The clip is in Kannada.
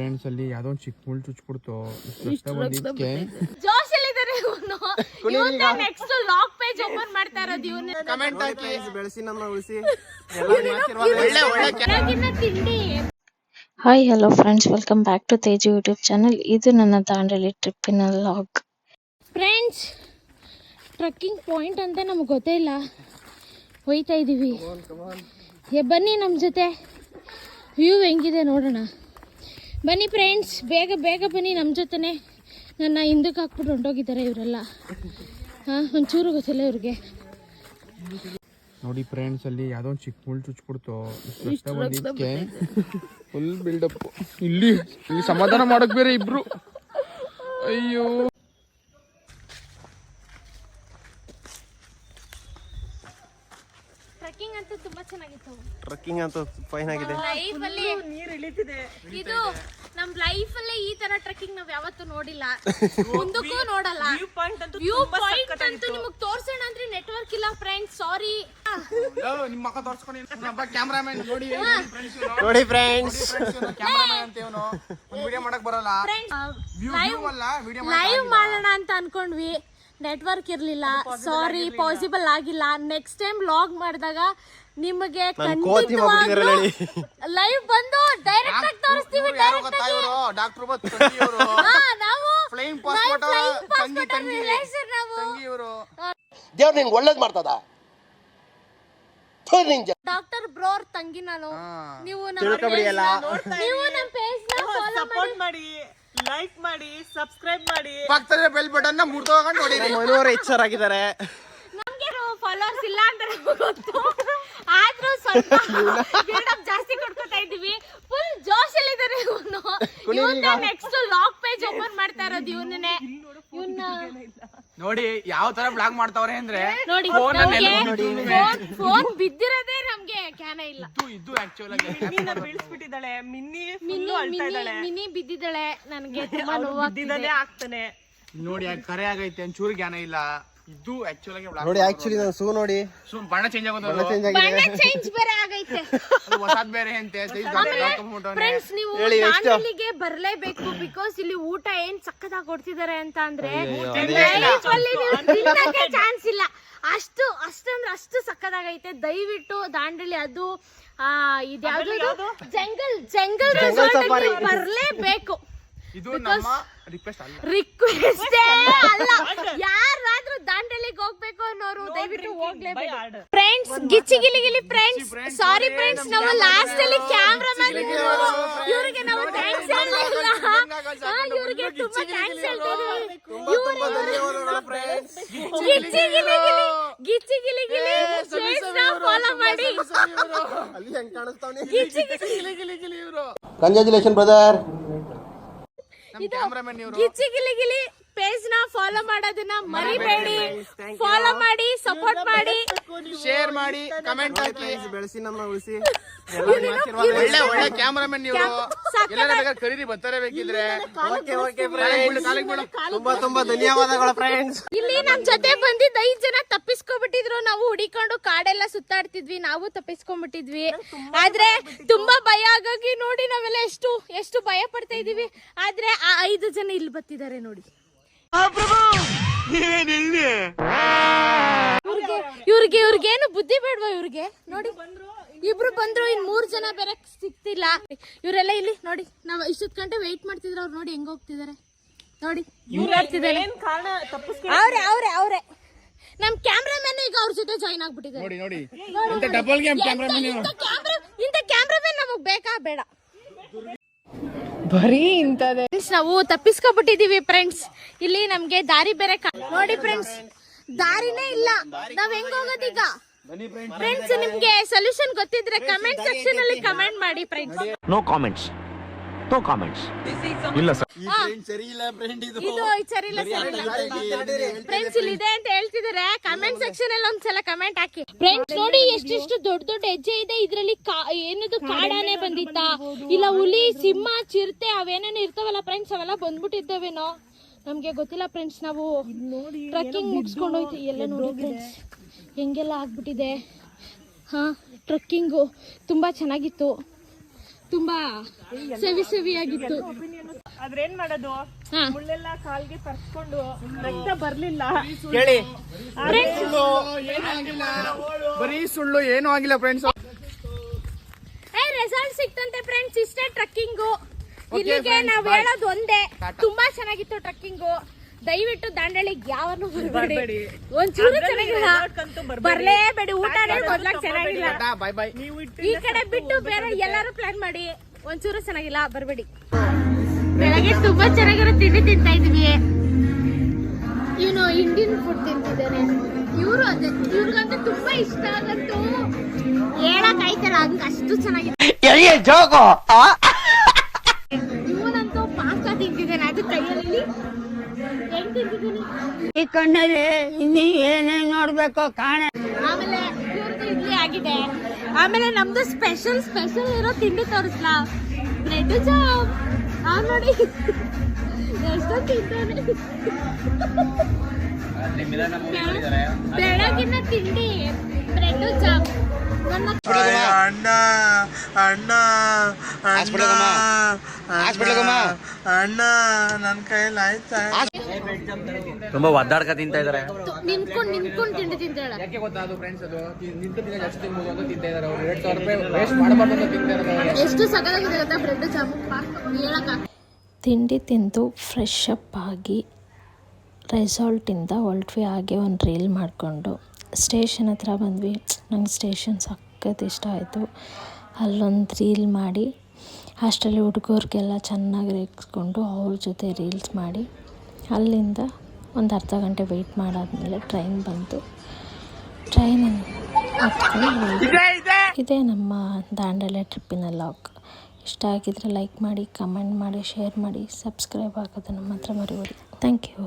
ಫ್ರೆಂಡ್ಸ್ ಅಲ್ಲಿ ಯಾವ್ದೋ ಒಂದು ಚಿಕ್ಕ ಮುಳ್ಳು ಚುಚ್ಬಿಡ್ತು. ಜೋಶ್ ಎಲ್ಲಿದ್ದಾರೆ ಇವನು? ಇವತ್ತು ನೆಕ್ಸ್ಟ್ ಲಾಗ್ ಪೇಜ್ ಓಪನ್ ಮಾಡ್ತಾ ಇರೋದು ಇವನು. ಕಮೆಂಟ್ ಹಾಕಿ ಬೆಳೆಸಿ ನಮ್ಮ ಉಳಿಸಿ. ತಿಂಡಿ. Hi hello friends, welcome back to Teju YouTube channel. ಇದು ನನ್ನ ದಾಂಡೇಲಿ ಟ್ರಿಪ್ಪಿನ ಲಾಗ್. ಫ್ರೆಂಡ್ಸ್, ಟ್ರಕ್ಕಿಂಗ್ ಪಾಯಿಂಟ್ ಅಂತ ನಮ್ಗೆ ಗೊತ್ತೇ ಇಲ್ಲ, ಹೋಯ್ತಾ ಇದ್ದೀವಿ. ಬನ್ನಿ ನಮ್ಮ ಜೊತೆ, ವ್ಯೂ ಹೆಂಗಿದೆ ನೋಡೋಣ. ಬನ್ನಿ ಫ್ರೆಂಡ್ಸ್, ಬೇಗ ಬೇಗ ಬನ್ನಿ ನಮ್ಮ ಜೊತೆನೆ. ನನ್ನ ಹಿಂದಕ್ಕೆ ಹಾಕ್ಬಿಟ್ಟು ಹೊಂಟೋಗಿದ್ದಾರೆ ಇವರೆಲ್ಲ. ಒಂಚೂರು ಗೊತ್ತಿಲ್ಲ ಇವ್ರಿಗೆ. ನೋಡಿ ಫ್ರೆಂಡ್ಸ್, ಅಲ್ಲಿ ಯಾವ್ದೋ ಒಂದು ಚಿಕ್ಕ ಮುಳ್ಳು ಚುಚ್ಬಿಡ್ತು. Full build up. ಇಲ್ಲಿ ಸಮಾಧಾನ ಮಾಡಕ್ ಬೇರೆ ಇಬ್ರು. ಅಯ್ಯೋ, ಟ್ರಕ್ಕಿಂಗ್ ಅಂತೂ ತುಂಬಾ ಚೆನ್ನಾಗಿತ್ತು. ಟ್ರಕ್ಕಿಂಗ್ ಅಂತೂ ಫೈನ್ ಆಗಿದೆ. ಲೈಫಲ್ಲಿ ನೀರು ಇಳಿತಿದೆ. ಇದು ನಮ್ಮ ಲೈಫಲ್ಲಿ ಈ ತರ ಟ್ರಕ್ಕಿಂಗ್ ನಾವ್ ಯಾವತ್ತೂ ನೋಡಿಲ್ಲ, ಮುಂದಕ್ಕೂ ನೋಡಲ್ಲ. ವ್ಯೂ ಪಾಯಿಂಟ್ ಅಂತೂ ನಿಮಗೆ ತೋರ್ಸೋಣ ಅಂದ್ರೆ ನೆಟ್ವರ್ಕ್ ಇಲ್ಲ ಫ್ರೆಂಡ್ಸ್, ಸಾರಿ. ನಿಮ್ಮ ಮಕ್ಕ ತೋರ್ಸ್ಕೊಂಡು ಕ್ಯಾಮ್ರಾಮನ್ ನೋಡಿ ನೋಡಿ ಫ್ರೆಂಡ್ಸ್, ಕ್ಯಾಮ್ರಾಮನ್ ಅಂತ ಇವನು. ಒಂದು ವಿಡಿಯೋ ಮಾಡಕ್ ಬರಲ್ಲ. ಲೈವ್ ಮಾಡೋಣ ಅಂತ ಅನ್ಕೊಂಡ್ವಿ, ನೆಟ್ವರ್ಕ್ ಇರ್ಲಿಲ್ಲ, ಸಾರಿ, ಪಾಸಿಬಲ್ ಆಗಿಲ್ಲ. ನೆಕ್ಸ್ಟ್ ಟೈಮ್ ವ್ಲಾಗ್ ಮಾಡಿದಾಗ ನಿಮಗೆ ಲೈವ್ ಬಂದು ಡೈರೆಕ್ಟ್ ಆಗಿ ತೋರಿಸ್ತೀವಿ. ದೇವ್ರು ನಿಂಗೆ ಒಳ್ಳೇದ್ ಮಾಡ್ತದ. ಡಾಕ್ಟರ್ ಬ್ರೋರ್ ತಂಗಿ ನಾನು. ನೀವು ನಮ್ಮ ಪೇಜ್ ನ ಸಪೋರ್ಟ್ ಮಾಡಿ, ಲೈಕ್ ಮಾಡಿ, ಸಬ್ಸ್ಕ್ರೈಬ್ ಮಾಡಿ, ಪಕ್ಕದ ಬೆಲ್ ಬಟನ್ ನ ಮುರ್ದೋಗಂಡು ನೋಡಿ. ಮನೋರು ಹೆಚ್ಚರಾಗಿದ್ದಾರೆ. ನಮ್ಗೆ ಫಾಲೋವರ್ಸ್ ಇಲ್ಲ ಅಂತ ಗೊತ್ತು, ಆದ್ರೂ ಸ್ವಲ್ಪ ಬಿಲ್ಡಪ್ ಜಾಸ್ತಿ ಕೊಡ್ಕೊತಾ ಇದೀವಿ. ಫುಲ್ ಜೋಶ್ ಎಲ್ಲಿದ್ದಾರೆ ಇವನು. ಇವತ್ತು ನೆಕ್ಸ್ಟ್ ಲಾಗ್ ಪೇಜ್ ಓಪನ್ ಮಾಡ್ತಾ ಇರೋದು ಇವನೇ. ಇವನ್ನ ನೋಡಿ ಯಾವ ತರ ಬ್ಲಾಗ್ ಮಾಡ್ತಾವ್ರೆ ಅಂದ್ರೆ, ನೋಡಿ ಫೋನ್ ಬಿದ್ದಿರೋದೇ ನಮ್ಗೆ ಕ್ಯಾನ ಇಲ್ಲ. ಇದು ಆಕ್ಚುಲ್ ಆಗಿ ಬೀಳ್ಸ್ಬಿಟ್ಟಿದ್ದಾಳೆ. ಮಿನಿ ಬಿದ್ದಿದ್ದಾಳೆ. ನನಗೆ ತುಂಬಾ ನೋವಾಗ್ತಿದೆ. ಆಗ್ತಾನೆ ನೋಡಿ, ಕರೆ ಆಗೈತೆ, ಒಂಚೂರು ಜ್ಞಾನ ಇಲ್ಲ. ಇದು ಆಕ್ಚುಲ್ ಆಗಿ ನೋಡಿ, ಆಕ್ಚುಲಿ ನಾನು ಸೂ ನೋಡಿ ಬಣ್ಣ ಚೇಂಜ್ ಆಗೋದು, ಬಣ್ಣ ಚೇಂಜ್ ಬೇರೆ ಆಗೈತೆ, ಹೊಸದ್ ಬೇರೆ ಅಂತೆ. ಫ್ರೆಂಡ್ಸ್, ನೀವು ದಾಂಡೇಲಿಗೆ ಬರ್ಲೇಬೇಕು. ಬಿಕಾಸ್ ಇಲ್ಲಿ ಊಟ ಏನ್ ಸಕ್ಕತ್ತಾಗಿ ಕೊಡ್ತಿದ್ದಾರೆ ಅಂತ ಅಂದ್ರೆ ಚಾನ್ಸ್ ಇಲ್ಲ. ಅಷ್ಟು ಸಕ್ಕತ್ತಾಗೈತೆ. ದಯವಿಟ್ಟು ದಾಂಡೇಲಿ, ಅದು ಇದ್ಯಾವ್ದು ಜಂಗಲ್ ರೆಸಾರ್ಟ್ ಬರ್ಲೇಬೇಕು. ಇದು ನಮ್ಮ ರಿಕ್ವೆಸ್ಟ್ ಅಲ್ಲ, ಯಾರಾದ್ರೂ ದಾಂಡೇಲಿಗೆ ಹೋಗ್ಬೇಕು ಅನ್ನೋರು ದಯವಿಟ್ಟು ಹೋಗ್ಲೇಬೇಕು. Friends, Gichchi Gili friends, sorry friends, ನಾವು ಲಾಸ್ಟ್ ಅಲ್ಲಿ ಕ್ಯಾಮ್ರಾಮನ್ ಇವ್ರಿಗೆ ನಾವು ಥ್ಯಾಂಕ್ಸ್ ಹೇಳಿಲ್ಲ. ಇವ್ರಿಗೆ ತುಂಬಾ ಥ್ಯಾಂಕ್ಸ್ ಹೇಳ್ತೀವಿ. ಗಿಚ್ಚಿ ಗಿಲಿ ಪೇಜ್ ನ ಫಾಲೋ ಮಾಡಿ. Congratulation brother. Gichchi Gili page ನ ಫಾಲೋ ಮಾಡೋದನ್ನ ಮರಿಬೇಡಿ. ಫಾಲೋ ಮಾಡಿ, ಸಪೋರ್ಟ್ ಮಾಡಿ, ಶೇರ್ ಮಾಡಿ, ಕಮೆಂಟ್ ಹಾಕಿ, ಬೆಳೆಸಿ ನಮ್ಮ ಉಳಿಸಿ. ಒಳ್ಳೆ ಕ್ಯಾಮ್ರಾಮನ್ ನೀವು. ಎಲ್ಲರ ಬೇಕಾದ್ರೆ ಕರೀರಿ, ಬರ್ತಾರೆ ಬೇಕಿದ್ರೆ. ತುಂಬಾ ಧನ್ಯವಾದಗಳು ಫ್ರೆಂಡ್ಸ್. ಇಲ್ಲಿ ನಮ್ ಜೊತೆ ಬಂದಿದ್ದ 5 ಜನ ತಪ್ಪಿಸ್ಕೊಂಡ್ಬಿಟ್ಟಿದ್ರು. ನಾವು ಹುಡಿಕೊಂಡು ಕಾಡೆಲ್ಲ ಸುತ್ತಾಡ್ತಿದ್ವಿ, ನಾವು ತಪ್ಪಿಸ್ಕೊಂಡ್ಬಿಟ್ಟಿದ್ವಿ. ಆದ್ರೆ ತುಂಬಾ ಭಯ ಆಗಾಗಿ ನೋಡಿ ನಾವೆಲ್ಲ ಎಷ್ಟು ಭಯ ಪಡ್ತಾ ಇದೀವಿ. ಆದ್ರೆ ಆ 5 ಜನ ಇಲ್ಲಿ ಬರ್ತಿದ್ದಾರೆ ನೋಡಿ. ಇವ್ರಿಗೇನು ಬುದ್ಧಿ ಬೇಡ್ವಾ? ಇವ್ರಿಗೆ ನೋಡಿ, ಇಬ್ರು ಬಂದ್ರು, ಇನ್ 3 ಜನ ಬೇರೆ ಸಿಗ್ತಿಲ್ಲ. ಇವರೆಲ್ಲ ಇಲ್ಲಿ ನೋಡಿ, ನಾವ್ ಇಷ್ಟೊತ್ ಗಂಟೆ ವೆಯ್ಟ್ ಮಾಡ್ತಿದ್ರು. ಅವ್ರು ನೋಡಿ ಹೆಂಗ್ ಹೋಗ್ತಿದಾರೆ ನೋಡಿ. ಅವ್ರೆ ನಮ್ ಕ್ಯಾಮ್ರಾಮನ್ ಈಗ ಅವ್ರ ಜೊತೆ ಜಾಯಿನ್ ಆಗ್ಬಿಟ್ಟಿದ್ದಾರೆ. ನೋಡಿ ಡಬಲ್ ಗೇಮ್ ಕ್ಯಾಮ್ರಾಮನ್. ಇಂತ ಕ್ಯಾಮ್ರಾಮನ್ ನಮಗ್ ಬೇಕಾ ಬೇಡ? ಬರೀ ಇಂತದೆ. ನಾವು ತಪ್ಪಿಸ್ಕೊಬಿಟ್ಟಿದೀವಿ ಫ್ರೆಂಡ್ಸ್. ಇಲ್ಲಿ ನಮ್ಗೆ ದಾರಿ ಬೇರೆ ನೋಡಿ ಫ್ರೆಂಡ್ಸ್, ದಾರಿನೇ ಇಲ್ಲ. ನಾವ್ ಹೆಂಗ್ ಹೋಗೋದೀಗ? ಫ್ರೆಂಡ್ಸ್, ನಿಮ್ಗೆ ಸೊಲ್ಯೂಷನ್ ಗೊತ್ತಿದ್ರೆ ಕಮೆಂಟ್ ಸೆಕ್ಷನ್ ಅಲ್ಲಿ ಕಮೆಂಟ್ ಮಾಡಿ ಫ್ರೆಂಡ್ಸ್. ನೋ ಕಾಮೆಂಟ್ಸ್ ಇಲ್ಲ ಸರ್. ಇದು ಸರಿ ಇಲ್ಲ ಫ್ರೆಂಡ್ಸ್. ಇಲ್ಲಿ ಇದೆ ಅಂತ ಹೇಳ್ತಿದಾರೆ. ಕಮೆಂಟ್ ಸೆಕ್ಷನ್ ಅಲ್ಲಿ ಒಂದ್ಸಲ ಕಮೆಂಟ್ ಹಾಕಿ ಫ್ರೆಂಡ್ಸ್. ನೋಡಿ ಎಷ್ಟಿಷ್ಟು ದೊಡ್ಡ ಹೆಜ್ಜೆ ಇದೆ. ಇದ್ರಲ್ಲಿ ಏನದು ಕಾಡಾನೆ ಬಂದಿತ್ತಾ, ಇಲ್ಲ ಹುಲಿ, ಸಿಂಹ, ಚಿರತೆ ಅವೇನೇನು ಇರ್ತಾವಲ್ಲ ಫ್ರೆಂಡ್ಸ್, ಅವೆಲ್ಲ ಬಂದ್ಬಿಟ್ಟಿದ್ದಾವೇನೋ ನಮ್ಗೆ ಗೊತ್ತಿಲ್ಲ ಫ್ರೆಂಡ್ಸ್. ನಾವು ಟ್ರಕ್ಕಿಂಗ್ ಮುಗಿಸ್ಕೊಂಡು ಹೋಯ್ತು. ಎಲ್ಲ ನೋಡಿ ಫ್ರೆಂಡ್ಸ್ ಹೆಂಗೆಲ್ಲ ಆಗ್ಬಿಟ್ಟಿದೆ. ಟ್ರಕ್ಕಿಂಗು ತುಂಬಾ ಚೆನ್ನಾಗಿತ್ತು. ತುಂಬಾ ಸವಿಯಾಗಿತ್ತು. ಆದ್ರೆ ಏನ್ ಮಾಡೋದು, ಹಾ. ಮುಳ್ಳೆಲ್ಲ ಕಾಲ್ಗೆ ತರ್ಸ್ಕೊಂಡು ರಕ್ತ ಬರ್ಲಿಲ್ಲ. ಕೇಳಿ ಬರೀ ಸುಳ್ಳು, ಏನೂ ಆಗಿಲ್ಲ ಫ್ರೆಂಡ್ಸ್. ರೆಸಾರ್ಟ್ ಸಿಕ್ತಂತೆ ಫ್ರೆಂಡ್ಸ್. ಇಷ್ಟೇ ಟ್ರಕ್ಕಿಂಗು. ಇಲ್ಲಿಗೆ ನಾವ್ ಹೇಳೋದು ಒಂದೇ, ತುಂಬಾ ಚೆನ್ನಾಗಿತ್ತು ಟ್ರಕ್ಕಿಂಗು. ದಯವಿಟ್ಟು ದಾಂಡೇಲಿಗೆ ಯಾವನು ಬರಬೇಡಿ, ಒಂಚೂರು ಚೆನ್ನಾಗಿಲ್ಲ, ಬರ್ಲೇಬೇಡಿ. ಊಟನೇ ಮೊದ್ಲಾಗ ಚೆನ್ನಾಗಿಲ್ಲ. ಬಾಯ್ ಬಾಯ್. ಈ ಕಡೆ ಬಿಟ್ಟು ಬೇರೆ ಎಲ್ಲಾರು ಪ್ಲಾನ್ ಮಾಡಿ, ಒಂಚೂರು ಚೆನ್ನಾಗಿಲ್ಲ, ಬರ್ಬೇಡಿ. ಬೆಳಗ್ಗೆ ತುಂಬಾ ಚೆನ್ನಾಗಿರೋ ತಿಂಡಿ ತಿಂತಾ ಇದ್ವಿ. ಇವನು ಇಂಡಿಯನ್ ಫುಡ್ ತಿಂತಿದ್ದಾನೆ. ಇವ್ರು ಅದೇ, ಇವ್ರಿಗಂತೂ ತುಂಬಾ ಇಷ್ಟ ಆಗಂತೂ ಹೇಳಕ್ ಆಯ್ತಲ್ಲ, ಹಂಗ ಅಷ್ಟು ಚೆನ್ನಾಗಿದೆ. ಇವನಂತೂ ಪಾಕ ತಿಂತಿದ್ದಾನೆ, ಅದು ಕೈಯಲ್ಲಿ ಹೆಂಗ್ ತಿಂತಿದ್ದೀನಿ. ಈ ಕಣ್ಣಲ್ಲಿ ಇನ್ನೀ ಏನೇನ್ ನೋಡ್ಬೇಕು ಕಾಣ. ಆಮೇಲೆ ಇವ್ರದ್ದು ಇಡ್ಲಿ ಆಗಿದೆ. ಆಮೇಲೆ ನಮ್ದು ಸ್ಪೆಷಲ್ ಇರೋ ತಿಂಡಿ ತೋರಿಸ್ಲಾ, ಬ್ರೆಡ್ ಜಾಮ್. ನೋಡಿ ಎಷ್ಟೊಂದು ತಿಂತಾನೆ. ಬೆಳಗಿನ ತಿಂಡಿ ಬ್ರೆಡ್ ಜಾಮ್. ಅಣ್ಣ ಅಣ್ಣ ಅಣ್ಣ ನನ್ ಕೈಯಲ್ಲಿ ಆಯ್ತಾ? ತುಂಬಾ ಒದ್ದಾಡ್ಕ ತಿಂತಾ ಇದಾರೆ. ನಿಂತ್ಕೊಂಡು ತಿಂಡಿ ತಿಂತಾಳ. ಯಾಕೆ ಗೊತ್ತಾ ಅದು ಫ್ರೆಂಡ್ಸ್, ಅದು ನಿಂತು ತಿಂದ ಜಾಸ್ತಿ ತಿನ್ಬೋದು ಅಂತ ತಿಂತಾ ಇದಾರೆ ಅವ್ರು. 2,000 ರೂಪಾಯಿ ವೇಸ್ಟ್ ಮಾಡಬಾರ್ದು ಅಂತ ತಿಂತಾ ಇದ್ದಾರೆ. ಎಷ್ಟು ಸಕ್ಕತ್ತಾಗಿದೆ ಗೊತ್ತಾ ಬ್ರೆಡ್ ಜಾಮ್, ಹೇಳಕ್ಕ. ತಿಂಡಿ ತಿಂದು ಫ್ರೆಶ್ ಅಪ್ ಆಗಿ ರೆಸಾರ್ಟಿಂದ ಹೊರಟ್ವಿ. ಹಾಗೆ ಒಂದು ರೀಲ್ ಮಾಡಿಕೊಂಡು ಸ್ಟೇಷನ್ ಹತ್ರ ಬಂದ್ವಿ. ನಂಗೆ ಸ್ಟೇಷನ್ ಸಖತ್ ಇಷ್ಟ ಆಯಿತು. ಅಲ್ಲೊಂದು ರೀಲ್ ಮಾಡಿ ಅಷ್ಟರಲ್ಲಿ ಹುಡುಗರಿಗೆಲ್ಲ ಚೆನ್ನಾಗಿ ರೇಗಿಸ್ಕೊಂಡು ಅವ್ರ ಜೊತೆ ರೀಲ್ಸ್ ಮಾಡಿ ಅಲ್ಲಿಂದ ಒಂದು ಅರ್ಧ ಗಂಟೆ ವೆಯ್ಟ್ ಮಾಡಾದ್ಮೇಲೆ ಟ್ರೈನ್ ಬಂತು. ಟ್ರೈನ್ ಹತ್ಕೊಂಡು ಇದೇ ನಮ್ಮ ದಾಂಡೇಲಿ ಟ್ರಿಪ್ಪಿನ ಲಾಗ್. ಇಷ್ಟ ಆಗಿದ್ರೆ ಲೈಕ್ ಮಾಡಿ, ಕಮೆಂಟ್ ಮಾಡಿ, ಶೇರ್ ಮಾಡಿ, ಸಬ್ಸ್ಕ್ರೈಬ್ ಆಗೋದನ್ನು ಮಾತ್ರ ಮರಿಬೇಡಿ. Thank you.